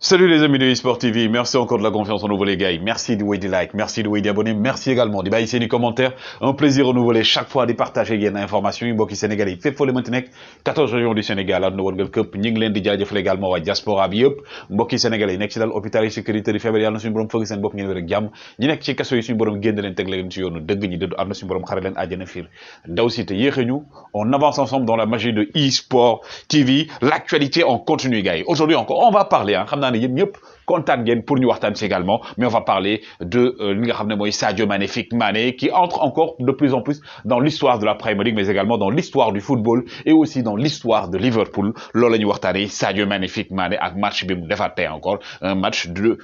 Salut les amis de eSport TV, merci encore de la confiance en nouveau les gars, merci de des likes, merci de des abonnés, merci également de baisser les commentaires, un plaisir renouvelé chaque fois de partager yenn information yi mbokki Sénégal yi fépp foo leen mënti nekk 14 régions du Sénégal àdduna wërngal këpp ñi ngi leen di jaajëfal également waa diaspora bi yëpp mbokki Sénégal yi nekk ci dal hôpital yi sécurité yi feebar yàlla na suñu borom fëgg seen bopp ngeen wér ak jàmm ñi nekk ci kaso yi suñu borom génn leen teg leen ci yoonu dëgg ñi dëddu am na suñu borom xare leen àjjana fiir daw si te yéexe ñu on avance ensemble dans la magie de eSport TV, l'actualité en continu gars yi aujourd'hui encore on va parler xam naa ne yéen ñëpp kontaan ngeen pour ñu waxtaan si également mais on va parler de li nga xam ne mooy Sadio Magnifique Mané qui entre encore de plus en plus dans l'histoire de la Premier League mais également dans l'histoire du football et aussi dans l'histoire de Liverpool loolu la ñuy waxtaanee Sadio Magnifique Mané ak match bi mu defaat tey encore un match de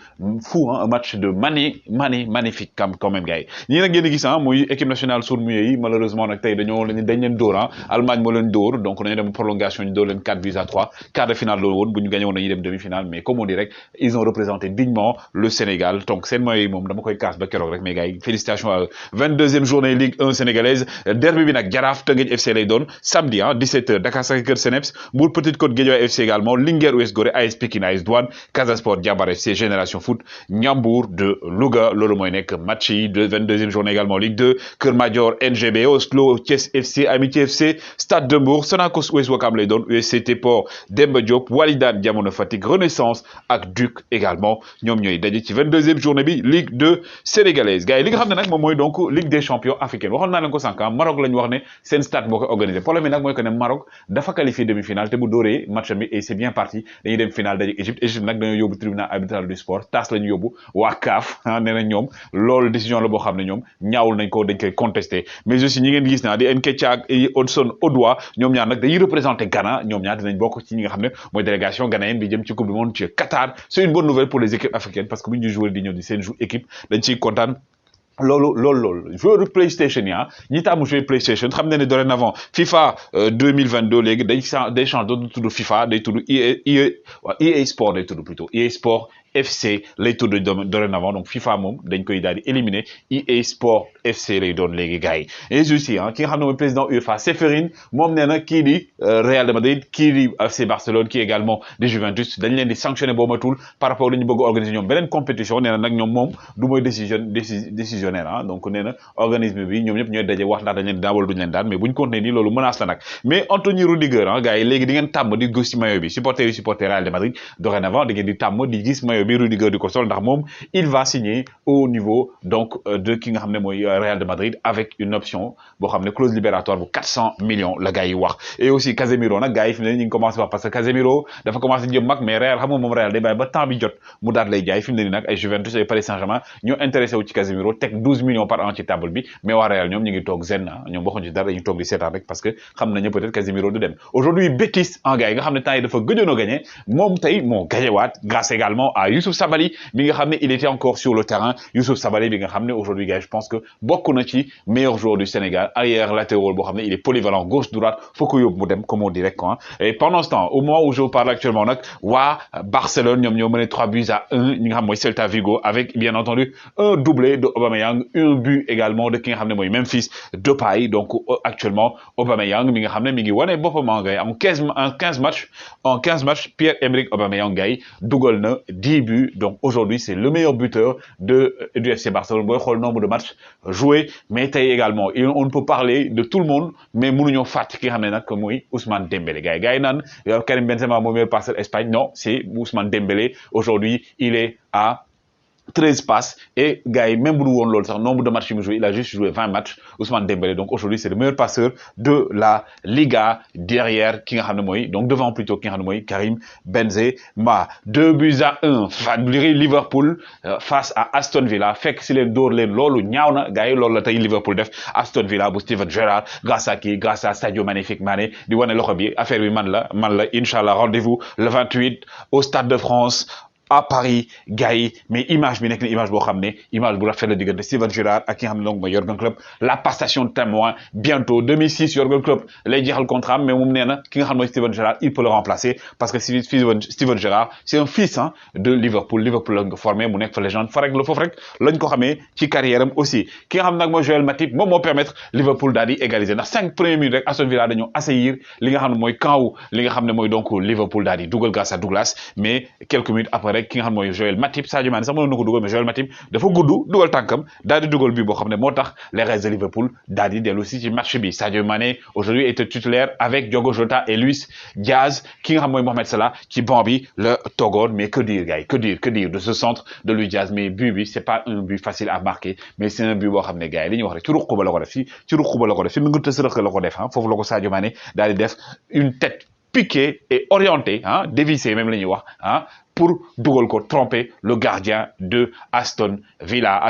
fou un match de magnifique quand même gars yi ñii nag ngeen di gis muy équipe nationale sourd-muet yi malheureusement nag tey dañ leen dóor Allemagne moo leen dóor donc dañu dem prolongation ñu dóor leen 4-3 quart de finale loolu woon bu ñu gagné woon dañuy dem demi-finale mais comme on dit rek ils ont représenté dignement le Sénégal donc seen mooy moom dama koy kaas ba keroog rek mais gars yi félicitations à eux 22e journée Ligue 1 sénégalaise derby bi nag Jaraaf Teungueth FC lay doon samedi 17h Dakar Sacré-Cœur Seneps Mbour Petite Côte Guédiawaye FC également Linguère US Gorée AS Pikine AS Douane Casa Sport Diambar FC Génération Foot Ndiambour de Louga loolu mooy nekk match yi de 22e journée également Ligue 2 Keur Madior NGB Oslo Thiès FC Amitié FC Stade de Mbour Sonacos US Ouakam lay doon USCT Port Demba Diop Walidane Diamono Fatick Renaissance ak Duc également ñoom ñooy daje ci 22e journée bi Ligue 2 sénégalaise gars yi li nga xam ne nag moom mooy donc Ligue des champions africaine waxoon naa leen ko sànq Maroc la ñu wax ne seen stade moo koy organisé problème bi nag mooy que ne Maroc dafa qualifié demi-finale te bu dóoree match bi et c'est bien parti dañuy dem finale daje Égypte nag dañoo yóbbu tribunal arbitral du sport TAS la ñu yóbbu waa CAF nee na ñoom loolu décision la boo xam ne ñoom ñaawul nañ ko dañ koy contesté mais aussi ñi ngeen gis naa di Nketiah ak Hudson Odoi ñoom ñaar nag dañuy représenté Ghana ñoom ñaar dinañ bokk ci ñi nga xam ne mooy délégation ghanéenne bi jëm ci coupe du monde ci Qatar c'est une bonne nouvelle pour les équipes africaines parce que bu ñu joué di ñëw di seen équipe dañ ciy kontaan loolu joueur PlayStation yi ñi taamu jouer PlayStation xam ne dorénavant FIFA 2022 léegi day change dootu tudd FIFA day tudd EA Sport day tudd plutôt EA Sport FC lay tudd dorénavant donc FIFA moom dañ koy daal di éliminer EA Sport FC lay doon léegi gars yi et aussi ki nga xam ne mooy président UEFA Ceferin moom nee na kii di Real de Madrid kii di FC Barcelone kii également di Juventus dañ leen di sanctionner boo matul par rapport li ñu bëgg a organiser ñoom beneen compétition nee na nag ñoom moom du mooy décisionnaire donc nee na organisme bi ñoom ñëpp ñooy daje wax ndax dañ leen daan wala duñu leen daan mais buñ continuer nii loolu menace la nag mais Anthony Rudiger gars yi léegi di ngeen tàmm di gis ci maillot bi supporter Real de Madrid dorénavant di ngeen di tàmm di gis maillot bi Rudiger di ko sol ndax moom il va signer au niveau donc de ki nga xam ne mooy Real de Madrid avec une option boo xam ne clause libératoire bu 400 millions la gars yi wax et aussi Casemiro nag gars yi fi mu ne ñu ngi commencé wax parce que Casemiro dafa commencé jëm mag mais Real xam nga moom Real day bàyyi ba temps bi jot mu daal lay jaay fi mu ne nii nag ay Juventus ay Paris Saint-Germain ñoo intéressé wu ci Casemiro teg 12 millions par an ci table bi mais waa Real ñoom ñu ngi toog zen ñoom waxuñ ci dara dañuy toog di seetaan rek parce que xam nañu peut-être Casemiro du dem aujourd'hui Betis gars yi nga xam ne temps yi dafa gëjoon a gagné moom tey moo gagné waat grâce également à Youssouf Sabaly mi nga xam ne il était encore sur le terrain Youssouf Sabaly bi nga xam ne aujourd'hui gars je pense que bokk na ci meilleur joueur du Sénégal arrière latéral boo xam ne il est polyvalent gauche droite faut ko yóbbu mu dem comme on dirait quoi et pendant ce temps au moment où je vous parle actuellement nag waa Barcelone ñoom ñoo mené 3-1 ñi nga xam mooy Celta Vigo avec bien entendu un doublé de Aubameyang un but également de ki nga xam ne mooy Memphis Depay donc actuellement Aubameyang mi nga xam ne mi ngi wane boppam ngay am 15 matchs Pierre-Emerick Aubameyang ngay dugal na 10 buts donc aujourd'hui c'est le meilleur buteur du FC Barcelone booy xool nombre de matchs joués mais tey également on ne peut parler de tout le monde mais mënuñoo fàtte ki nga xam ne nag mooy Ousmane Dembélé gars yi naan Karim Benzema moo meilleur passeur Espagne non c'est Ousmane Dembélé aujourd'hui il est à 13 passes et gars même bu woon loolu sax nombre de matchs il a juste joué 20 matchs Ousmane Dembélé donc aujourd'hui c'est le meilleur passeur de la Liga derrière ki nga xam ne mooy donc devant plutôt ki nga xam ne mooy Karim Benzema 2-1 Liverpool face à Aston Villa fekk si leen dóor leen loolu ñaaw na gars yi loolu la tey Liverpool def Aston Villa bu Steven Gerrard grâce à Sadio Magnifique Mané di wane loxo bi affaire bi man la inchallah rendez-vous le 28 au Stade de France à Paris gars yi mais image bi nekk na image boo xam ne image bu rafet la diggante Steven Gerrard ak ki nga xam ne donc mooy Jürgen Klopp la passation de témoin bientôt 2006 Jürgen Klopp lay jeexal contrat mais moom nee na ki nga xam ne mooy Steven Gerrard il peut le remplacer parce que Steven Gerrard c'est un fils de Liverpool lañ ko formé mu nekk fa légende foofu rek lañ ko xamee ci carrière am aussi ki nga xam nag mooy Joël Matip moom moo permettre Liverpool daal di égaliser ndax 5 premières minutes rek Aston Villa dañoo assaillir li nga xam ne mooy camp li nga xam ne mooy donc Liverpool daal di dugal grâce à Douglas mais quelques minutes après avec ki nga xam mooy Joël Matip Sadio Mané sax mënoon na ko dugal mais Joël Matip dafa gudd dugal tànkam daal di dugal bi boo xam ne moo tax les Reds de Liverpool daal di dellu si ci match bi Sadio Mané aujourd'hui était titulaire avec Diogo Jota et Luis Diaz ki nga xam mooy Mohamed Salah ci banc bi la toogoon mais que dire gars yi que dire de ce centre de Luis Diaz mais but bi c'est pas un but facile à marquer mais c'est un but boo xam ne gars yi li ñuy wax rek ci ruq ba la ko def ci ruq ba la ko def ci nga tës rëq la ko def foofu la ko Sadio Mané daal di def une tête piquée et orientée dévissée même la ñuy wax pour dugal ko tromper le gardien de Aston Villa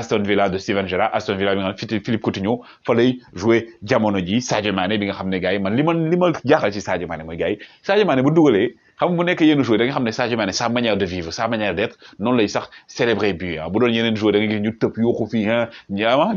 de Steven Gerrard Aston Villa bi nga xam Philippe Coutinho fa lay jouer jamono ji Sadio Mané bi nga xam ne gars yi man li ma jaaxal ci Sadio Mané mooy gars yi Sadio Mané bu dugalee xam mu nekk yenn joueur da nga xam ne Sadio Mané sa manière de vivre sa manière d'être noonu lay sax célébrer but bu doon yeneen joueur da nga gis ñu tëb yuuxu fii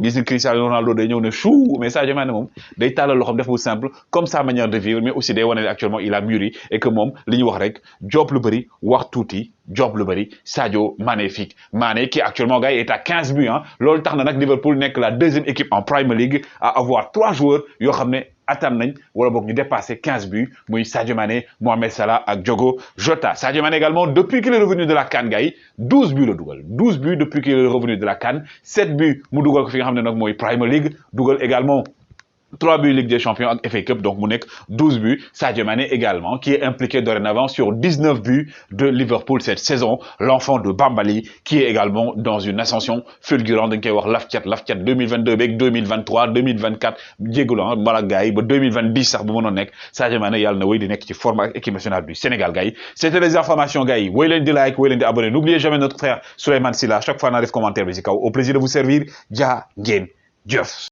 gis ni Cristiano Ronaldo day ñëw ne chou mais Sadio Mané moom day tàllal loxoom def bu simple comme sa manière de vivre mais aussi day wane ne actuellement il a mûri et que moom li ñu wax rek job lu bëri wax tuuti job lu bëri Sadio magnifique Mané qui actuellement gars yi est à 15 buts loolu tax na nag Liverpool nekk la deuxième équipe en Premier League à avoir 3 joueurs yoo xam ne atteindre nañ wala boog ñu dépassé 15 buts muy Sadio Mané Mohamed Salah ak Diogo Jota Sadio Mané également depuis qu'il est revenu de la CAN gars yi 12 buts la dugal 12 buts depuis qu'il est revenu de la CAN 7 buts mu dugal ko fi nga xam ne nag mooy Premier League dugal également 3 buts Ligue des Champions ak FA Cup donc mu nekk 12 buts Sadio Mané également qui est impliqué dorénavant sur 19 buts de Liverpool cette saison l'enfant de Bambali qui est également dans une ascension fulgurante dañ koy wax laf-cat 2022 beeg 2023 2024 jégalu mbala gars yi ba 2020 sax bu mënoon nekk Sadio Mané yàlla na wéy di nekk ci forme ak équipe nationale du Sénégal gars yi c'était les informations gars yi wéy leen di like wéy leen di abonné n'oubliez jamais notre frère Souleymane Sylla chaque fois naa def commentaire bi ci kaw au plaisir de vous servir jaa ngeen jëf